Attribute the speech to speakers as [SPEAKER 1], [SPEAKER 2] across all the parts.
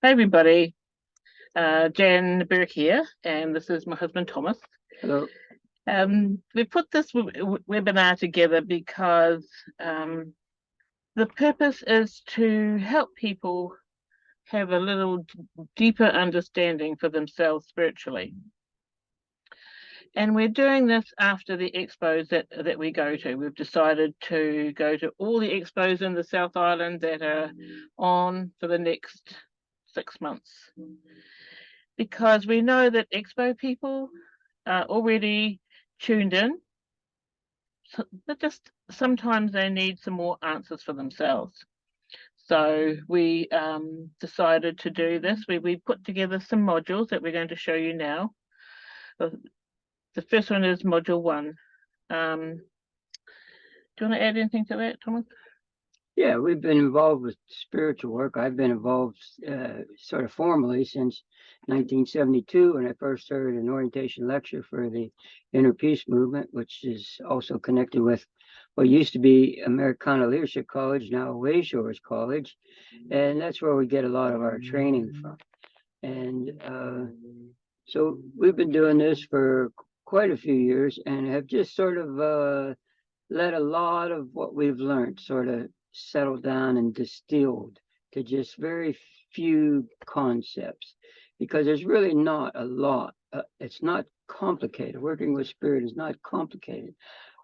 [SPEAKER 1] Hi everybody, Jan Burke here, and this is my husband Thomas.
[SPEAKER 2] Hello.
[SPEAKER 1] We put this webinar together because the purpose is to help people have a little deeper understanding for themselves spiritually. And we're doing this after the expos that we go to. We've decided to go to all the expos in the South Island that are on for the next 6 months, because we know that expo people are already tuned in, but just sometimes they need some more answers for themselves. So we decided to do this. We put together some modules that we're going to show you now. The first one is module one. Do you want to add anything to that, Thomas?
[SPEAKER 2] Yeah, we've been involved with spiritual work. I've been involved sort of formally since 1972 when I first heard an orientation lecture for the Inner Peace Movement, which is also connected with what used to be Americana Leadership College, now Wayshores College. And that's where we get a lot of our training from. And so we've been doing this for quite a few years and have just sort of let a lot of what we've learned sort of settle down and distilled to just very few concepts because there's really not a lot. It's not complicated. Working with spirit is not complicated.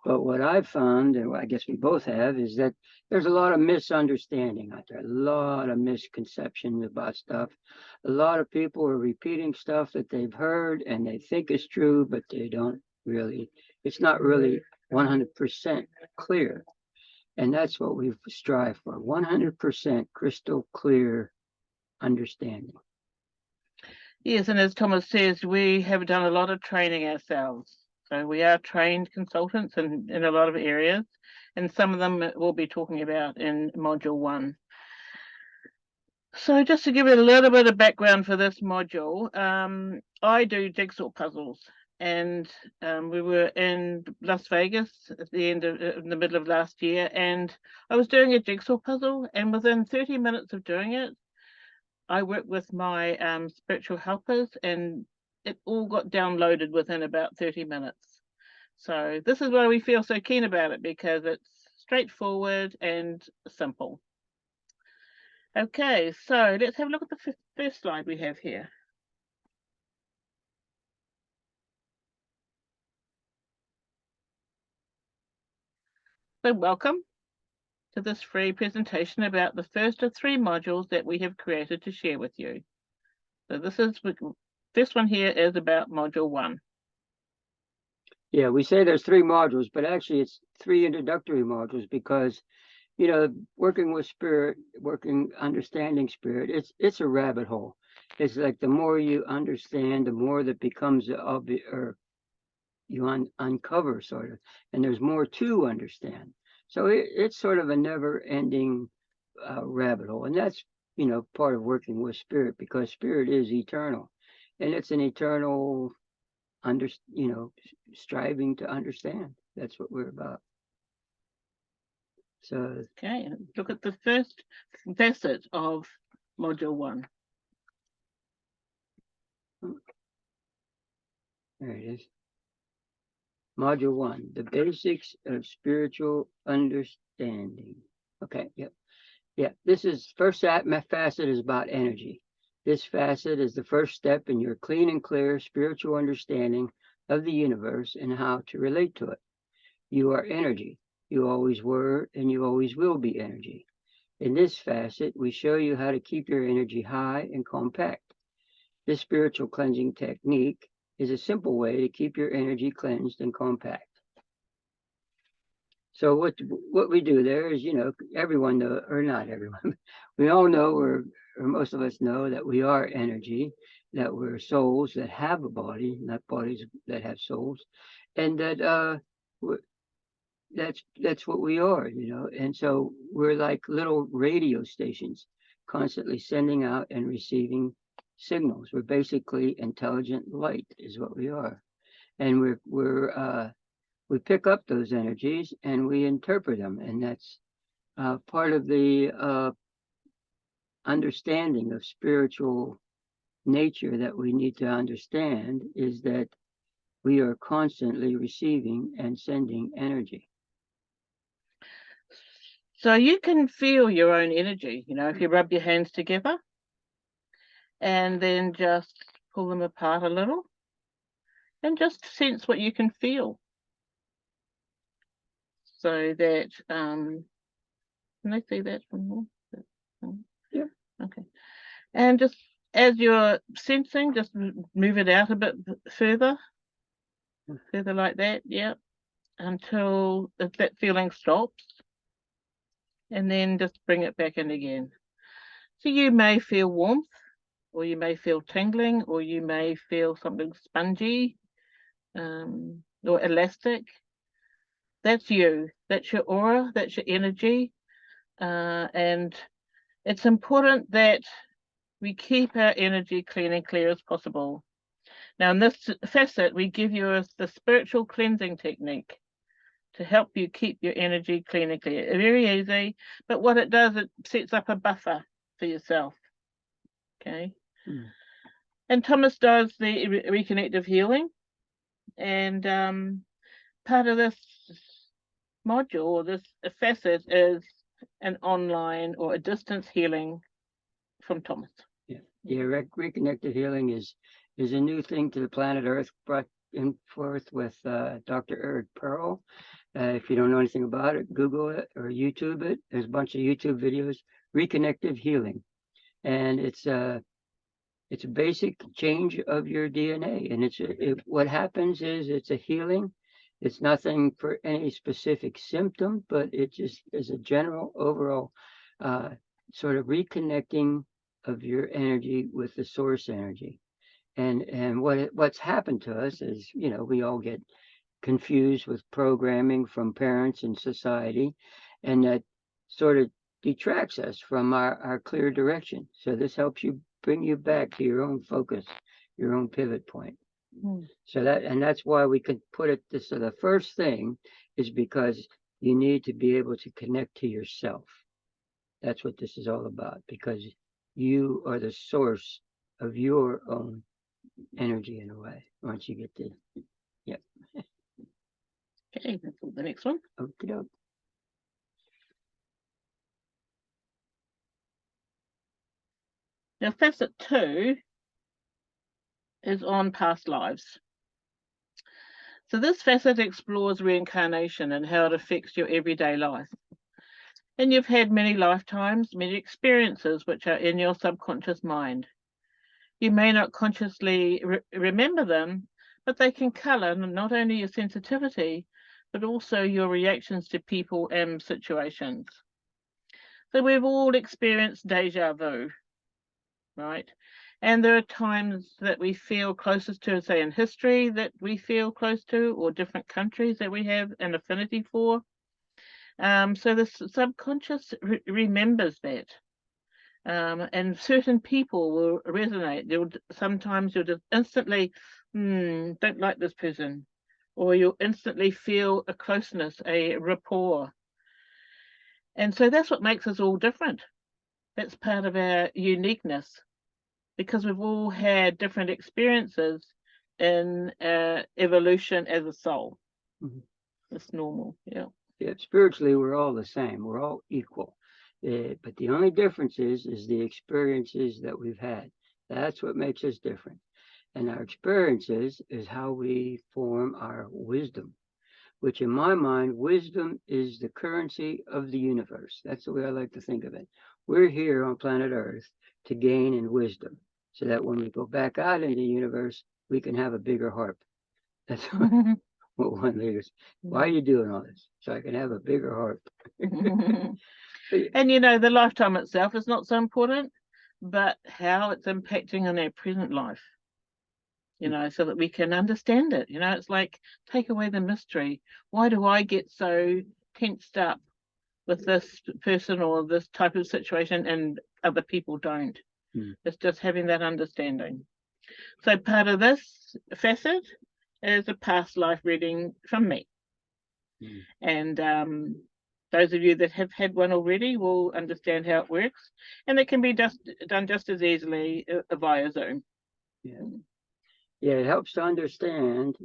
[SPEAKER 2] But what I've found, and I guess we both have, is that there's a lot of misunderstanding out there, a lot of misconceptions about stuff. A lot of people are repeating stuff that they've heard and they think is true, but they don't really, it's not really 100% clear. And that's what we strive for, 100% crystal clear understanding.
[SPEAKER 1] Yes, and as Thomas says, we have done a lot of training ourselves. So we are trained consultants in a lot of areas, and some of them we'll be talking about in module one. So just to give you a little bit of background for this module, I do jigsaw puzzles, and we were in Las Vegas at the end of in the middle of last year, and I was doing a jigsaw puzzle, and within 30 minutes of doing it, I worked with my spiritual helpers, and it all got downloaded within about 30 minutes. So this is why we feel so keen about it, because it's straightforward and simple. Okay, so let's have a look at the first slide we have here. So welcome to this free presentation about the first of 3 modules that we have created to share with you. So this one here is about module 1.
[SPEAKER 2] Yeah, we say there's 3 modules, but actually it's 3 introductory modules because working with spirit, understanding spirit, it's a rabbit hole. It's like the more you understand, the more that becomes obvious, or you uncover sort of, and there's more to understand. So it's sort of a never-ending rabbit hole, and that's part of working with spirit because spirit is eternal, and it's an eternal under striving to understand. That's what we're about. So
[SPEAKER 1] okay, look at the first facet of module 1.
[SPEAKER 2] there it is. Module 1, the basics of spiritual understanding. Okay, yep. Yeah, this is first facet is about energy. This facet is the first step in your clean and clear spiritual understanding of the universe and how to relate to it. You are energy. You always were and you always will be energy. In this facet, we show you how to keep your energy high and compact. This spiritual cleansing technique is a simple way to keep your energy cleansed and compact. So what we do there is, everyone know, or not everyone, we all know, or most of us know that we are energy, that we're souls that have a body, not bodies that have souls, and that that's what we are, And so we're like little radio stations, constantly sending out and receiving signals. We're basically intelligent light, is what we are, and we pick up those energies and we interpret them, and that's part of the understanding of spiritual nature that we need to understand is that we are constantly receiving and sending energy.
[SPEAKER 1] So you can feel your own energy, if you rub your hands together and then just pull them apart a little and just sense what you can feel. So that, can I see that one more?
[SPEAKER 2] Yeah.
[SPEAKER 1] Okay. And just as you're sensing, just move it out a bit further like that, yeah, until that feeling stops. And then just bring it back in again. So you may feel warmth, or you may feel tingling, or you may feel something spongy, or elastic. That's you. That's your aura. That's your energy. And it's important that we keep our energy clean and clear as possible. Now, in this facet, we give you the spiritual cleansing technique to help you keep your energy clean and clear. Very easy, but what it does, it sets up a buffer for yourself. Okay. And Thomas does the reconnective healing, and part of this module, or this facet, is an online or a distance healing from Thomas.
[SPEAKER 2] Yeah, reconnective healing is a new thing to the planet Earth, brought in forth with Dr. Eric Pearl. If you don't know anything about it, Google it or YouTube it. There's a bunch of YouTube videos. Reconnective healing, and it's a basic change of your DNA, and what happens is it's a healing. It's nothing for any specific symptom, but it just is a general overall sort of reconnecting of your energy with the source energy. And what's happened to us is, we all get confused with programming from parents and society, and that sort of detracts us from our clear direction. So this helps you bring you back to your own focus, your own pivot point. So that's why we could put it this. So the first thing is because you need to be able to connect to yourself. That's what this is all about, because you are the source of your own energy in a way. Once you get to, yeah.
[SPEAKER 1] Okay, that's the next one.
[SPEAKER 2] Okay.
[SPEAKER 1] Now, facet 2 is on past lives. So this facet explores reincarnation and how it affects your everyday life. And you've had many lifetimes, many experiences which are in your subconscious mind. You may not consciously remember them, but they can colour not only your sensitivity, but also your reactions to people and situations. So we've all experienced deja vu, right? And there are times that we feel closest to, say, in history that we feel close to, or different countries that we have an affinity for. So the subconscious remembers that. And certain people will resonate. Sometimes you'll just instantly, don't like this person, or you'll instantly feel a closeness, a rapport. And so that's what makes us all different. That's part of our uniqueness, because we've all had different experiences in evolution as a soul. It's normal, yeah.
[SPEAKER 2] Yeah, spiritually, we're all the same. We're all equal. But the only difference is the experiences that we've had. That's what makes us different. And our experiences is how we form our wisdom, which in my mind, wisdom is the currency of the universe. That's the way I like to think of it. We're here on planet Earth to gain in wisdom, so that when we go back out into the universe, we can have a bigger harp. That's what one leader says. Why are you doing all this? So I can have a bigger harp.
[SPEAKER 1] And the lifetime itself is not so important, but how it's impacting on our present life, so that we can understand it. It's like, take away the mystery. Why do I get so tensed up with this person or this type of situation and other people don't? It's just having that understanding. So part of this facet is a past life reading from me. And Those of you that have had one already will understand how it works, and it can be done just as easily via Zoom.
[SPEAKER 2] Yeah. Yeah, it helps to understand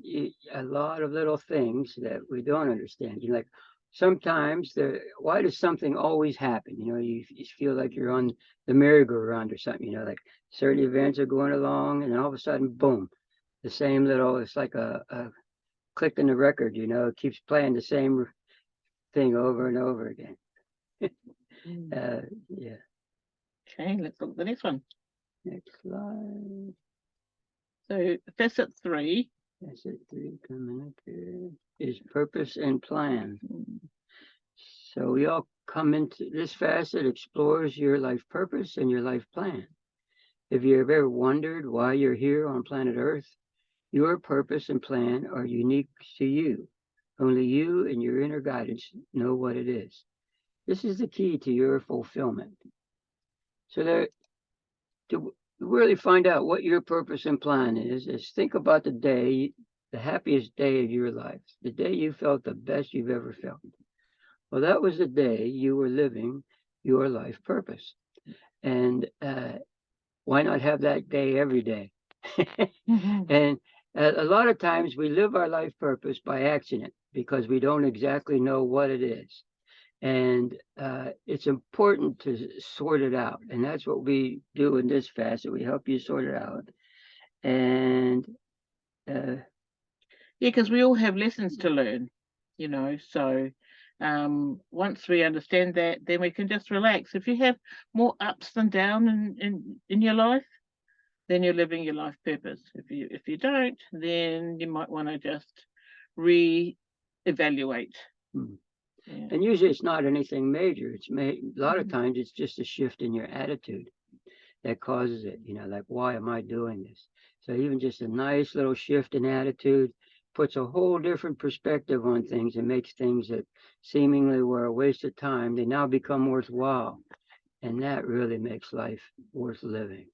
[SPEAKER 2] a lot of little things that we don't understand. Like sometimes why does something always happen? You feel like you're on the merry-go-round or something, like certain events are going along and then all of a sudden, boom, the same little, it's like a click in the record, it keeps playing the same thing over and over again. Yeah.
[SPEAKER 1] Okay, let's look at the next one.
[SPEAKER 2] Next slide.
[SPEAKER 1] So facet 3.
[SPEAKER 2] Facet 3 coming up here is purpose and plan. So we all come into this facet, explores your life purpose and your life plan. If you've ever wondered why you're here on planet Earth, your purpose and plan are unique to you. Only you and your inner guidance know what it is. This is the key to your fulfillment. So to really find out what your purpose and plan is think about the happiest day of your life, the day you felt the best you've ever felt. Well, that was the day you were living your life purpose. And why not have that day every day? And a lot of times we live our life purpose by accident because we don't exactly know what it is. And it's important to sort it out. And that's what we do in this facet. We help you sort it out. And
[SPEAKER 1] yeah, because we all have lessons to learn, so once we understand that, then we can just relax. If you have more ups than downs in your life, then you're living your life purpose. If you don't, then you might want to just re-evaluate.
[SPEAKER 2] Yeah. And usually it's not anything major. A lot of times it's just a shift in your attitude that causes it. Like, why am I doing this? So even just a nice little shift in attitude puts a whole different perspective on things and makes things that seemingly were a waste of time, they now become worthwhile. And that really makes life worth living.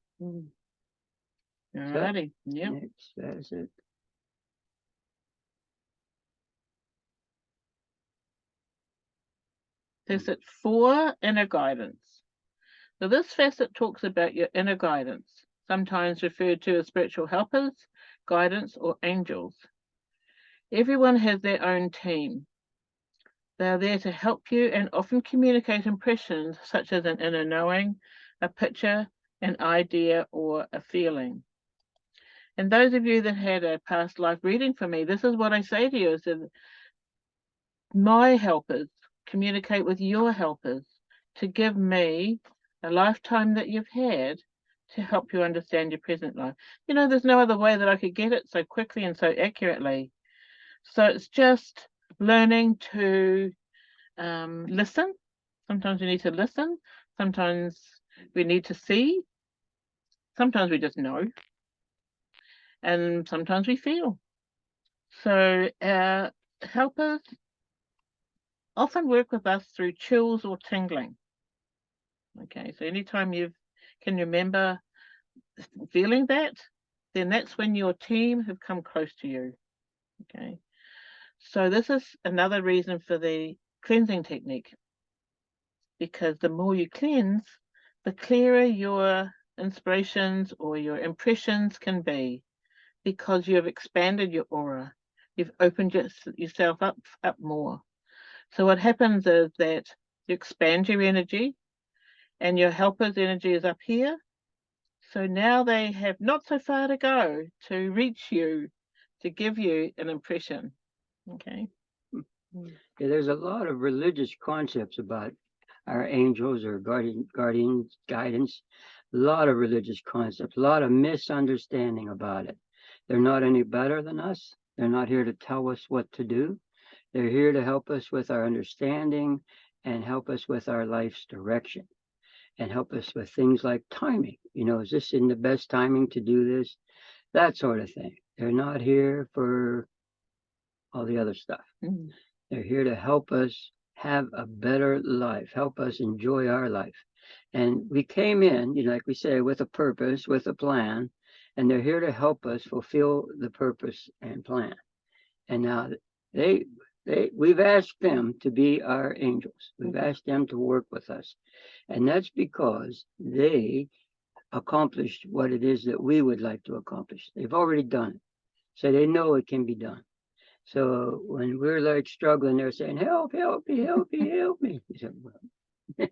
[SPEAKER 1] Alrighty. Yeah.
[SPEAKER 2] Next, that's it.
[SPEAKER 1] Facet 4, inner guidance. So this facet talks about your inner guidance, sometimes referred to as spiritual helpers, guidance, or angels. Everyone has their own team. They are there to help you and often communicate impressions such as an inner knowing, a picture, an idea, or a feeling. And those of you that had a past life reading for me, this is what I say to you, is that my helpers communicate with your helpers to give me a lifetime that you've had to help you understand your present life. There's no other way that I could get it so quickly and so accurately. So it's just learning to listen. Sometimes we need to listen. Sometimes we need to see. Sometimes we just know. And sometimes we feel. So our helpers often work with us through chills or tingling. Okay, so anytime you can remember feeling that, then that's when your team have come close to you. Okay, so this is another reason for the cleansing technique, because the more you cleanse, the clearer your inspirations or your impressions can be, because you have expanded your aura, you've opened yourself up more. So what happens is that you expand your energy, and your helper's energy is up here. So now they have not so far to go to reach you, to give you an impression. Okay.
[SPEAKER 2] Yeah, there's a lot of religious concepts about our angels or guardians, guidance. A lot of religious concepts, a lot of misunderstanding about it. They're not any better than us. They're not here to tell us what to do. They're here to help us with our understanding and help us with our life's direction and help us with things like timing. Is this in the best timing to do this? That sort of thing. They're not here for all the other stuff. They're here to help us have a better life, help us enjoy our life. And we came in, like we say, with a purpose, with a plan, and they're here to help us fulfill the purpose and plan. And now We've asked them to be our angels. We've asked them to work with us. And that's because they accomplished what it is that we would like to accomplish. They've already done it. So they know it can be done. So when we're like struggling, they're saying, help, help me, help me, help me. He said, well,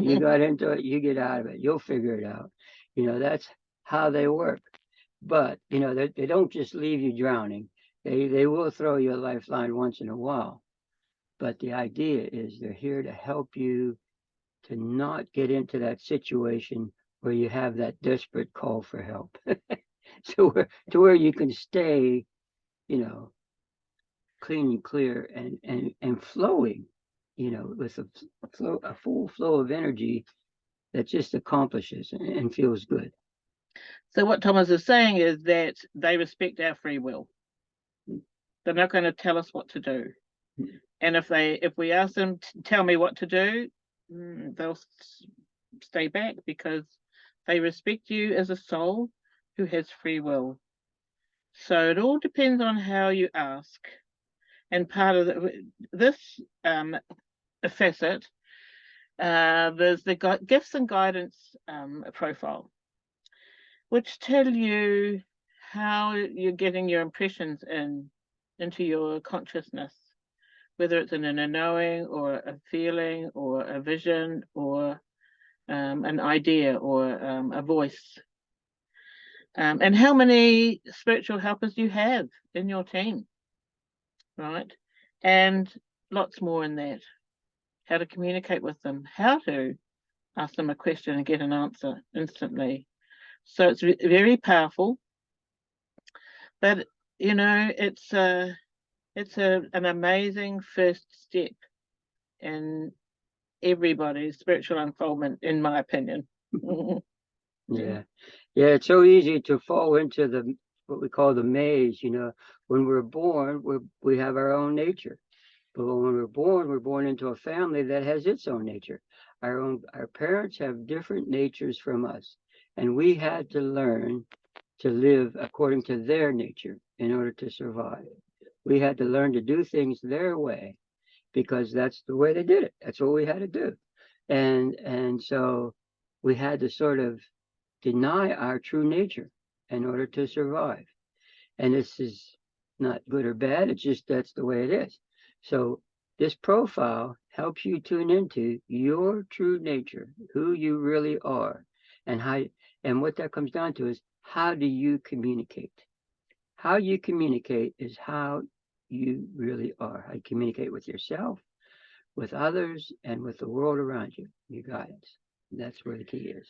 [SPEAKER 2] you got into it, you get out of it, you'll figure it out. That's how they work. But, they don't just leave you drowning. They will throw you a lifeline once in a while. But the idea is they're here to help you to not get into that situation where you have that desperate call for help. to where you can stay, clean and clear and flowing, with a full flow of energy that just accomplishes and feels good.
[SPEAKER 1] So what Thomas is saying is that they respect our free will. They're not going to tell us what to do. And if we ask them to tell me what to do, they'll stay back because they respect you as a soul who has free will. So it all depends on how you ask. And part of this facet, there's the gifts and guidance profile, which tell you how you're getting your impressions into your consciousness, whether it's in a knowing or a feeling or a vision or an idea or a voice. And how many spiritual helpers you have in your team, right? And lots more in that. How to communicate with them, how to ask them a question and get an answer instantly. So it's very powerful. But, it's an amazing first step in everybody's spiritual unfoldment, in my opinion.
[SPEAKER 2] Yeah. It's so easy to fall into what we call the maze. When we're born, we have our own nature. But when we're born into a family that has its own nature. Our parents have different natures from us, and we had to learn to live according to their nature in order to survive. We had to learn to do things their way because that's the way they did it. That's what we had to do. And so we had to sort of deny our true nature in order to survive. And this is not good or bad. It's just that's the way it is. So this profile helps you tune into your true nature, who you really are, and what that comes down to is how do you communicate? How you communicate is how you really are. How you communicate with yourself, with others, and with the world around you, your guidance. That's where the key is.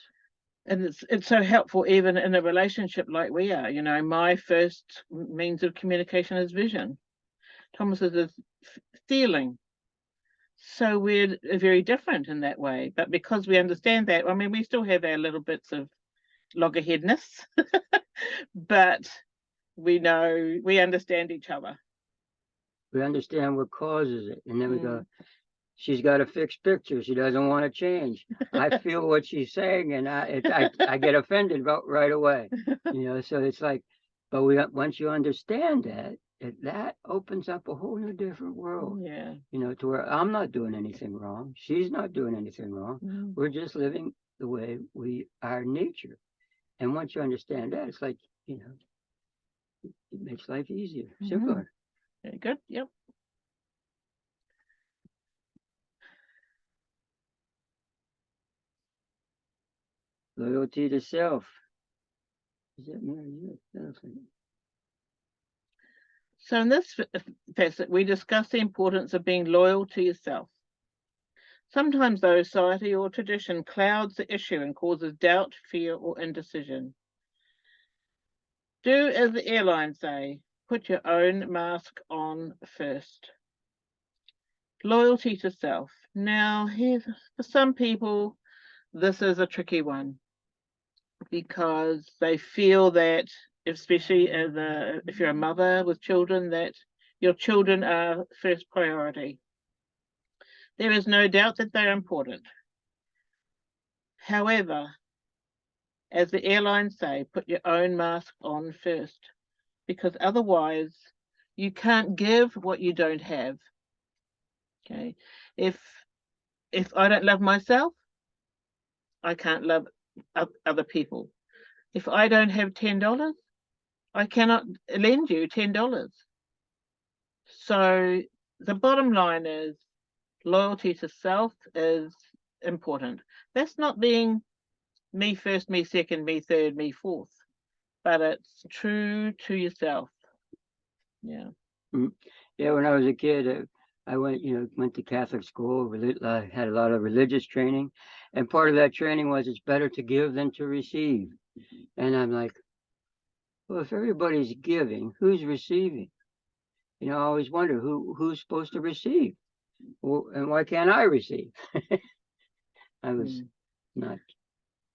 [SPEAKER 1] And it's so helpful even in a relationship like we are. My first means of communication is vision. Thomas's is feeling. So we're very different in that way. But because we understand that, I mean, we still have our little bits of loggerheadness, but we understand each other.
[SPEAKER 2] We understand what causes it. And then we go, she's got a fixed picture. She doesn't want to change. I feel what she's saying, and I get offended right away. So it's like, but once you understand that opens up a whole new different world.
[SPEAKER 1] Yeah.
[SPEAKER 2] To where I'm not doing anything wrong. She's not doing anything wrong. We're just living the way our nature. And once you understand that, it's like, it makes life easier, simpler.
[SPEAKER 1] Very good. Yep.
[SPEAKER 2] Loyalty to self. Is that me?
[SPEAKER 1] So in this facet, we discuss the importance of being loyal to yourself. Sometimes, though, society or tradition clouds the issue and causes doubt, fear, or indecision. Do as the airlines say, put your own mask on first. Loyalty to self. Now, for some people, this is a tricky one because they feel that, especially if you're a mother with children, that your children are first priority. There is no doubt that they're important. However, as the airlines say, put your own mask on first, because otherwise you can't give what you don't have. Okay. If I don't love myself, I can't love other people. If I don't have $10, I cannot lend you $10. So the bottom line is loyalty to self is important. That's not being me first, me second, me third, me fourth, but it's true to yourself. Yeah.
[SPEAKER 2] Mm. Yeah, when I was a kid, I went to Catholic school, had a lot of religious training, and part of that training was it's better to give than to receive. And I'm like, well, if everybody's giving, who's receiving? I always wonder who's supposed to receive, and why can't I receive? I was not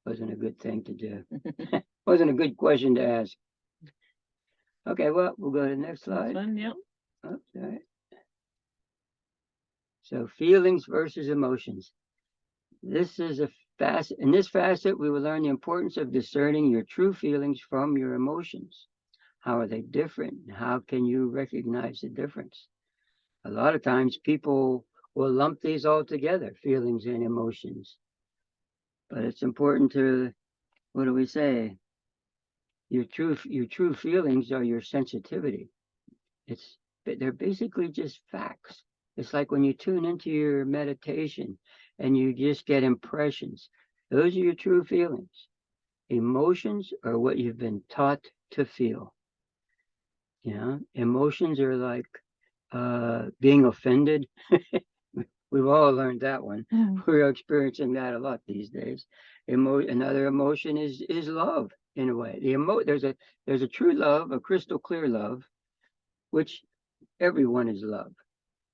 [SPEAKER 2] wasn't a good thing to do. Wasn't a good question to ask. Okay, well, we'll go to the next slide.
[SPEAKER 1] One, yeah.
[SPEAKER 2] Oops, all right. So feelings versus emotions. This is in this facet, we will learn the importance of discerning your true feelings from your emotions. How are they different? How can you recognize the difference? A lot of times people will lump these all together, feelings and emotions. But it's important to, what do we say? Your true feelings are your sensitivity. They're basically just facts. It's like when you tune into your meditation and you just get impressions. Those are your true feelings. Emotions are what you've been taught to feel. Emotions are like being offended. We've all learned that one. We're experiencing that a lot these days. Another emotion is love in a way. There's a true love, a crystal clear love, which everyone is love.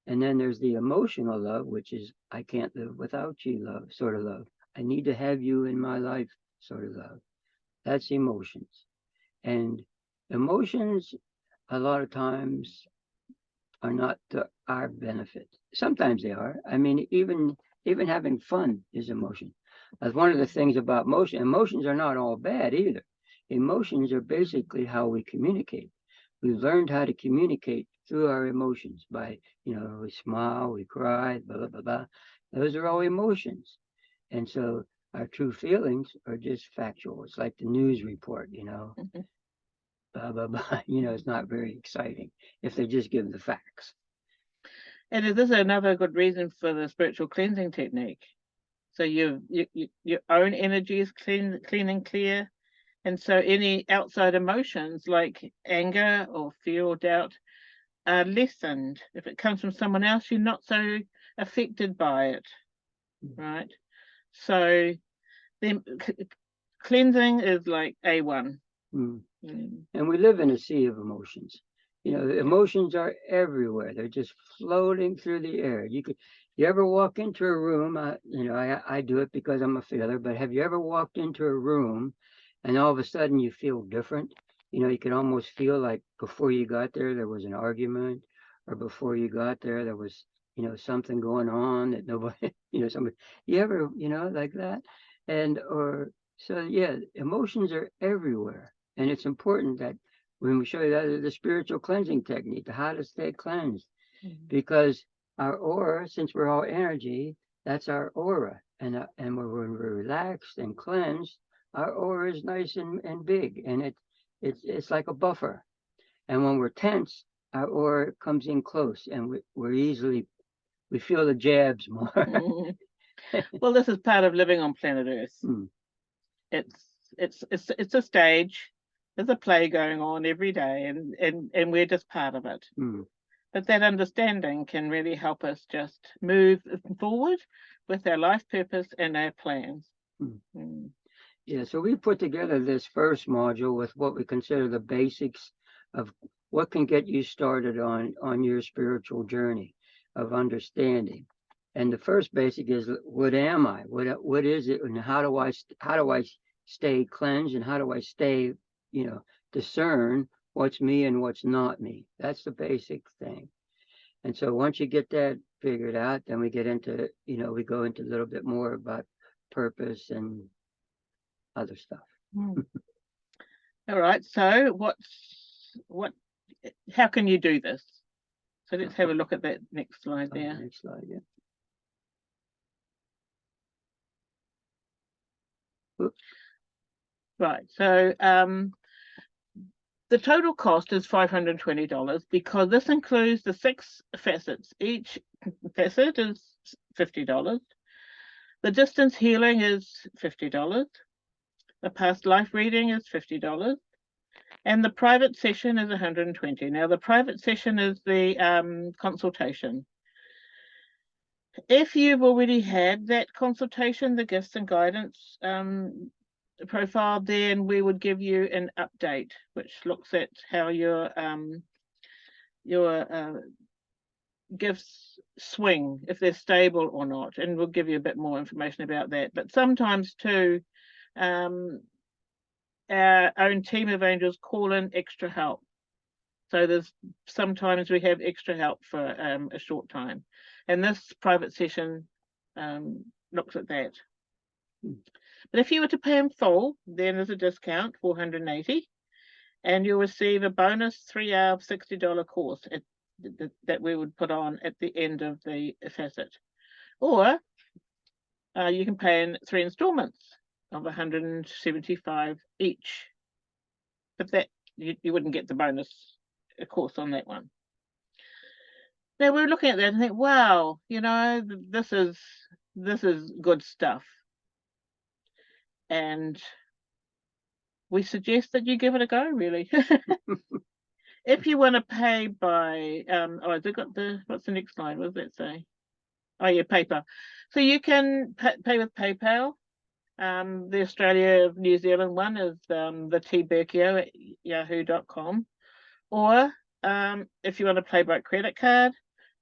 [SPEAKER 2] And then there's the emotional love, which is I can't live without you love, sort of love. I need to have you in my life, sort of love. That's emotions. And emotions, a lot of times, are not to our benefit. Sometimes they are. I mean, even having fun is emotion. That's one of the things about emotion. Emotions are not all bad either. Emotions are basically how we communicate. We've learned how to communicate through our emotions by, we smile, we cry, blah, blah, blah, blah. Those are all emotions. And so our true feelings are just factual. It's like the news report, blah, blah, blah. It's not very exciting if they just give the facts.
[SPEAKER 1] And this is another good reason for the spiritual cleansing technique. So your own energy is clean and clear. And so any outside emotions like anger or fear or doubt are lessened. If it comes from someone else, you're not so affected by it, right? So the cleansing is like A1.
[SPEAKER 2] And we live in a sea of emotions. Emotions are everywhere. They're just floating through the air. You ever walk into a room? I do it because I'm a feeler. But have you ever walked into a room, and all of a sudden you feel different? You can almost feel like before you got there was an argument, or before you got there was something going on that nobody somebody you ever like that, emotions are everywhere, and it's important that when we show you that the spiritual cleansing technique, how to stay cleansed, because our aura, since we're all energy, that's our aura, and when we're relaxed and cleansed, our aura is nice and big, and it's like a buffer. And when we're tense, our aura comes in close, and we feel the jabs more.
[SPEAKER 1] Well, this is part of living on planet Earth. It's a stage. There's a play going on every day, and we're just part of it. But that understanding can really help us just move forward with our life purpose and our plans.
[SPEAKER 2] Yeah, so we put together this first module with what we consider the basics of what can get you started on your spiritual journey of understanding. And the first basic is, what am I? What is it, and how do I stay cleansed, and how do I stay, discern what's me and what's not me? That's the basic thing. And so once you get that figured out, then we get into, we go into a little bit more about purpose and other stuff.
[SPEAKER 1] All right. So how can you do this? So let's have a look at that next slide
[SPEAKER 2] Oh,
[SPEAKER 1] there.
[SPEAKER 2] next slide, yeah. Oops.
[SPEAKER 1] Right, so the total cost is $520 because this includes the 6 facets. Each facet is $50. The distance healing is $50. The past life reading is $50. And the private session is $120. Now, the private session is the consultation. If you've already had that consultation, the gifts and guidance profile, then we would give you an update, which looks at how your gifts swing, if they're stable or not, and we'll give you a bit more information about that. But sometimes too, our own team of angels call in extra help. So there's sometimes we have extra help for a short time, and this private session looks at that. But if you were to pay in full, then there's a discount, $480, and you'll receive a bonus 3-hour $60 course that we would put on at the end of the facet. Or you can pay in 3 installments of $175 each. But that you wouldn't get the bonus course on that one. Now we're looking at that and think, wow, this is good stuff. And we suggest that you give it a go, really. If you want to pay by, has it got what's the next slide? What does that say? Oh, yeah, PayPal. So you can pay with PayPal. The Australia New Zealand one is the tberkio@yahoo.com. Or if you want to pay by credit card,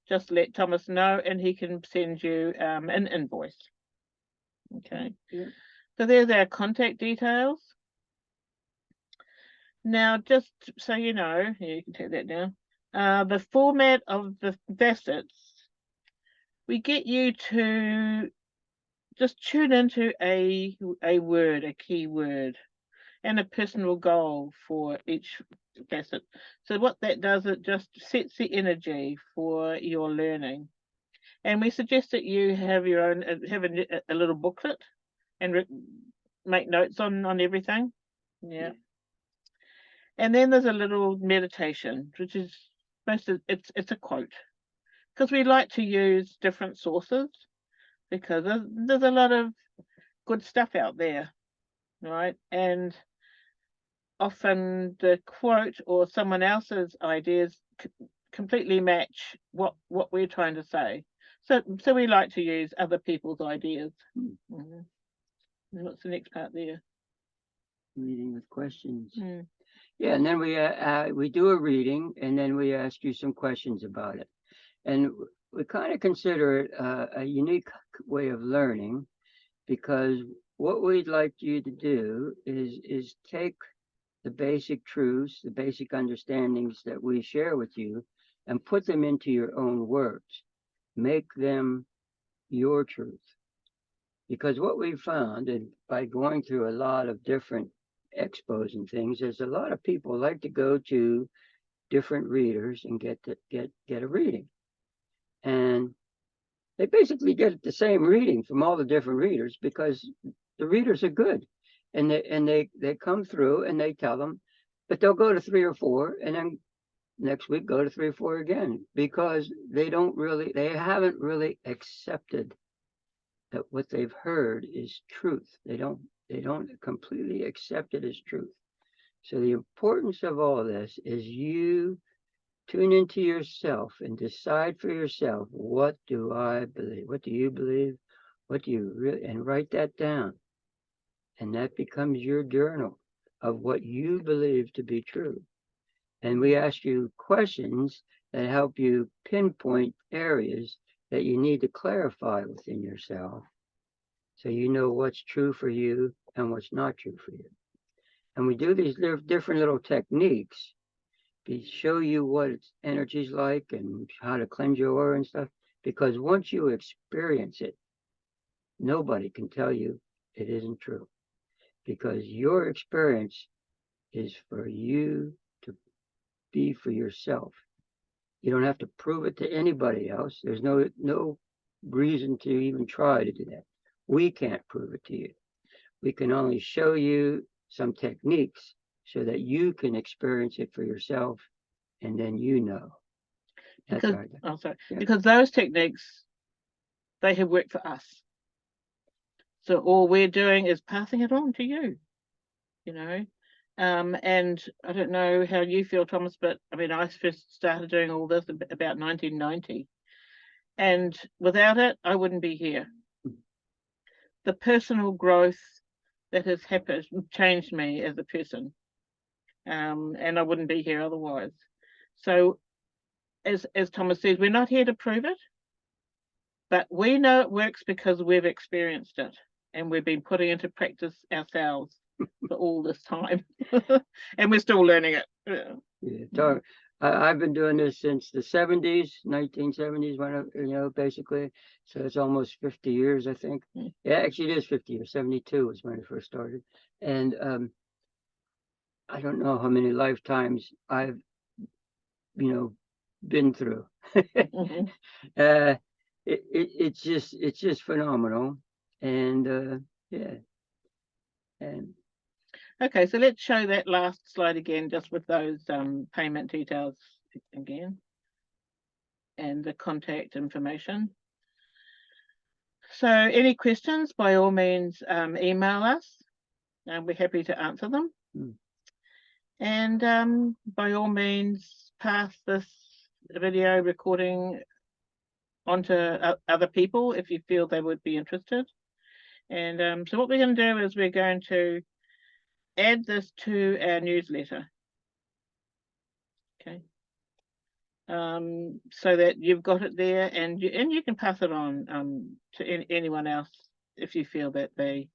[SPEAKER 1] just let Thomas know and he can send you an invoice. Okay.
[SPEAKER 2] Yeah.
[SPEAKER 1] So there's our contact details. Now, just so you know, you can take that down. The format of the facets, we get you to just tune into a word, a key word, and a personal goal for each facet. So what that does, it just sets the energy for your learning. And we suggest that you have your own, have a little booklet and make notes on everything. Yeah. And then there's a little meditation, which is it's a quote, because we like to use different sources because there's a lot of good stuff out there, right? And often the quote or someone else's ideas completely match what we're trying to say. So we like to use other people's ideas. Mm-hmm. What's the next part there?
[SPEAKER 2] Reading with questions.
[SPEAKER 1] Mm.
[SPEAKER 2] Yeah, and then we do a reading, and then we ask you some questions about it. And we kind of consider it a unique way of learning, because what we'd like you to do is take the basic truths, the basic understandings that we share with you, and put them into your own words. Make them your truth. Because what we found, and by going through a lot of different expos and things, is a lot of people like to go to different readers and get a reading, and they basically get the same reading from all the different readers because the readers are good, and they come through and they tell them, but they'll go to 3 or 4, and then next week go to 3 or 4 again, because they haven't really accepted that what they've heard is truth. They don't completely accept it as truth. So the importance of all this is you tune into yourself and decide for yourself, what do I believe? What do you believe? What do you really, and write that down. And that becomes your journal of what you believe to be true. And we ask you questions that help you pinpoint areas that you need to clarify within yourself, so you know what's true for you and what's not true for you. And we do these different little techniques to show you what energy's like and how to cleanse your aura and stuff. Because once you experience it, nobody can tell you it isn't true. Because your experience is for you to be for yourself. You don't have to prove it to anybody else. There's no reason to even try to do that. We can't prove it to you. We can only show you some techniques so that you can experience it for yourself, and then you know. That's
[SPEAKER 1] Because,
[SPEAKER 2] right.
[SPEAKER 1] oh, sorry,
[SPEAKER 2] Yeah.
[SPEAKER 1] because those techniques, they have worked for us. So all we're doing is passing it on to you, you know. And I don't know how you feel, Thomas, but I mean, I first started doing all this about 1990. And without it, I wouldn't be here. The personal growth that has happened changed me as a person. And I wouldn't be here otherwise. So as Thomas says, we're not here to prove it, but we know it works because we've experienced it and we've been putting into practice ourselves for all this time. And we're still learning it.
[SPEAKER 2] Yeah, I've been doing this since the 70s, 1970s, when basically. So it's almost 50 years, I think.
[SPEAKER 1] Mm.
[SPEAKER 2] Yeah, actually it is 50 years. 72 was when I first started. And I don't know how many lifetimes I've, been through.
[SPEAKER 1] Mhm.
[SPEAKER 2] It's just phenomenal. And yeah. And
[SPEAKER 1] Okay, so let's show that last slide again, just with those payment details again and the contact information. So any questions, by all means, email us and we're happy to answer them.
[SPEAKER 2] Mm.
[SPEAKER 1] And by all means, pass this video recording onto other people if you feel they would be interested. And so what we're going to do is we're going to add this to our newsletter. Okay. So that you've got it there, and you can pass it on to anyone else if you feel that they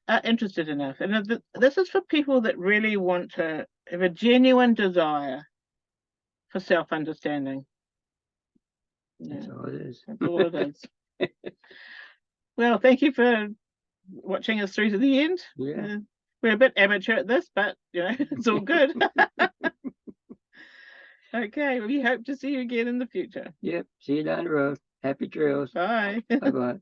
[SPEAKER 1] are interested enough. And this is for people that really want to have a genuine desire for self-understanding.
[SPEAKER 2] that's
[SPEAKER 1] Yeah,
[SPEAKER 2] all it is.
[SPEAKER 1] that's all it is. Well, thank you for watching us through to the end.
[SPEAKER 2] Yeah.
[SPEAKER 1] We're a bit amateur at this, but it's all good. Okay, we hope to see you again in the future.
[SPEAKER 2] Yep. See you down the road. Happy trails.
[SPEAKER 1] Bye.
[SPEAKER 2] Bye bye.